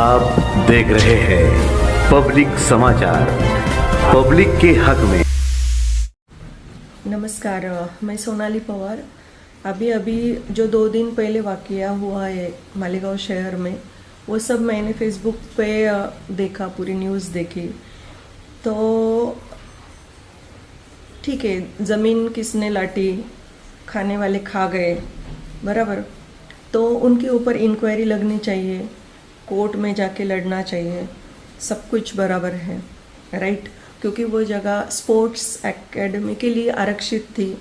आप देख रहे हैं पब्लिक समाचार, पब्लिक के हक में। नमस्कार, मैं सोनाली पवार। अभी जो 2 दिन पहले वाकया हुआ है मालेगांव शहर में, वो सब मैंने फेसबुक पे देखा, पूरी न्यूज़ देखी। तो ठीक है, ज़मीन किसने लाटी, खाने वाले खा गए, बराबर। तो उनके ऊपर इंक्वायरी लगनी चाहिए, कोर्ट में जाके लड़ना चाहिए, सब कुछ बराबर है, राइट। क्योंकि वो जगह स्पोर्ट्स एकेडमी के लिए आरक्षित थी।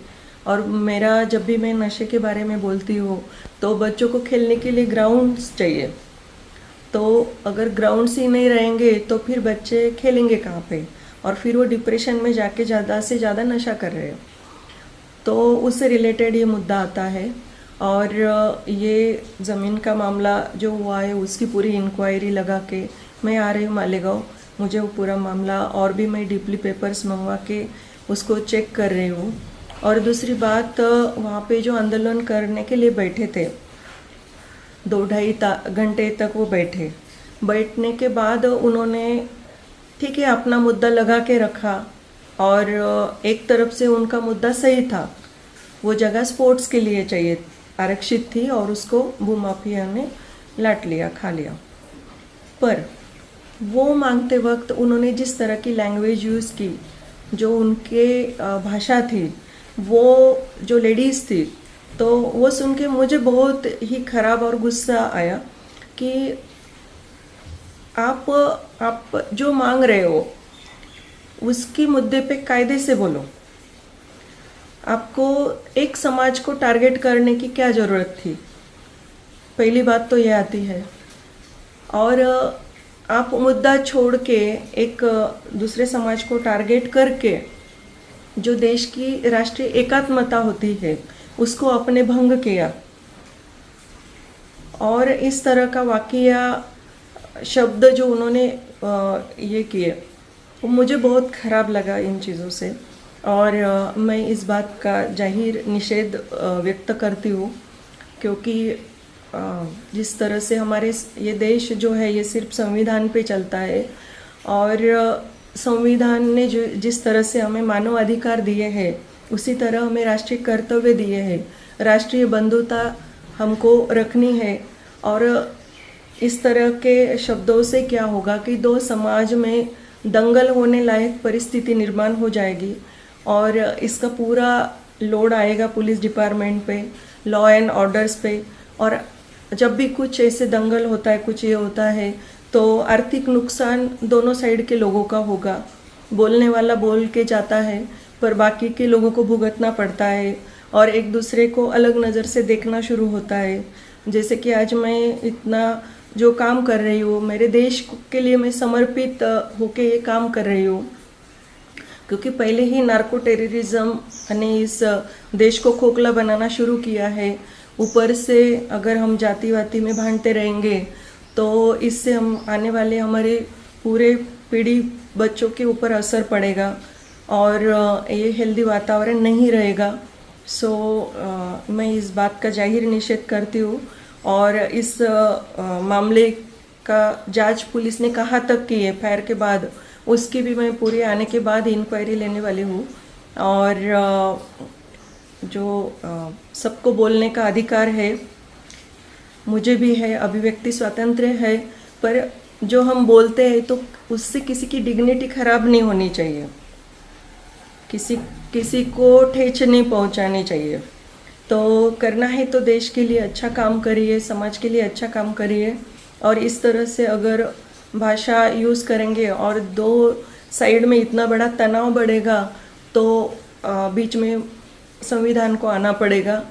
और मेरा जब भी मैं नशे के बारे में बोलती हूँ तो बच्चों को खेलने के लिए ग्राउंड्स चाहिए। तो अगर ग्राउंड्स ही नहीं रहेंगे तो फिर बच्चे खेलेंगे कहाँ पे, और फिर वो डिप्रेशन में जाके ज़्यादा से ज़्यादा नशा कर रहे हैं। तो उससे रिलेटेड ये मुद्दा आता है। और ये ज़मीन का मामला जो हुआ है उसकी पूरी इंक्वायरी लगा के मैं आ रही हूँ मालेगांव। मुझे वो पूरा मामला और भी मैं डीपली पेपर्स मंगवा के उसको चेक कर रही हूँ। और दूसरी बात, वहाँ पे जो आंदोलन करने के लिए बैठे थे 2-2.5 घंटे तक वो बैठने के बाद उन्होंने ठीक है अपना मुद्दा लगा के रखा। और एक तरफ से उनका मुद्दा सही था, वो जगह स्पोर्ट्स के लिए चाहिए, आरक्षित थी, और उसको भूमाफिया ने लाट लिया, खा लिया। पर वो मांगते वक्त उन्होंने जिस तरह की लैंग्वेज यूज़ की, जो उनके भाषा थी, वो जो लेडीज़ थी, तो वो सुन के मुझे बहुत ही ख़राब और गुस्सा आया कि आप जो मांग रहे हो उसकी मुद्दे पे कायदे से बोलो। आपको एक समाज को टारगेट करने की क्या ज़रूरत थी? पहली बात तो ये आती है। और आप मुद्दा छोड़ के एक दूसरे समाज को टारगेट करके जो देश की राष्ट्रीय एकात्मता होती है उसको आपने भंग किया। और इस तरह का वाकया, शब्द जो उन्होंने ये किए, वो मुझे बहुत ख़राब लगा इन चीज़ों से। और मैं इस बात का जाहिर निषेध व्यक्त करती हूँ। क्योंकि जिस तरह से हमारे ये देश जो है ये सिर्फ संविधान पे चलता है, और संविधान ने जो जिस तरह से हमें मानव अधिकार दिए हैं उसी तरह हमें राष्ट्रीय कर्तव्य दिए हैं, राष्ट्रीय बंधुता हमको रखनी है। और इस तरह के शब्दों से क्या होगा कि 2 समाज में दंगल होने लायक परिस्थिति निर्माण हो जाएगी, और इसका पूरा लोड आएगा पुलिस डिपार्टमेंट पे, लॉ एंड ऑर्डर्स पे। और जब भी कुछ ऐसे दंगल होता है, कुछ ये होता है, तो आर्थिक नुकसान दोनों साइड के लोगों का होगा। बोलने वाला बोल के जाता है पर बाकी के लोगों को भुगतना पड़ता है, और एक दूसरे को अलग नज़र से देखना शुरू होता है। जैसे कि आज मैं इतना जो काम कर रही हूँ, मेरे देश के लिए मैं समर्पित होके ये काम कर रही हूँ। क्योंकि पहले ही नार्को टेररिज्म ने इस देश को खोखला बनाना शुरू किया है। ऊपर से अगर हम जातिवादी में भांडते रहेंगे तो इससे हम आने वाले हमारे पूरे पीढ़ी बच्चों के ऊपर असर पड़ेगा, और ये हेल्दी वातावरण नहीं रहेगा। सो मैं इस बात का जाहिर निषेध करती हूँ। और इस मामले का जांच पुलिस ने कहाँ तक की है एफआईआर के बाद, उसकी भी मैं पूरी आने के बाद इंक्वायरी लेने वाली हूँ। और जो सबको बोलने का अधिकार है, मुझे भी है, अभिव्यक्ति स्वातंत्र्य है, पर जो हम बोलते हैं तो उससे किसी की डिग्निटी खराब नहीं होनी चाहिए, किसी को ठेस नहीं पहुंचानी चाहिए। तो करना है तो देश के लिए अच्छा काम करिए, समाज के लिए अच्छा काम करिए। और इस तरह से अगर भाषा यूज़ करेंगे और 2 साइड में इतना बड़ा तनाव बढ़ेगा तो बीच में संविधान को आना पड़ेगा।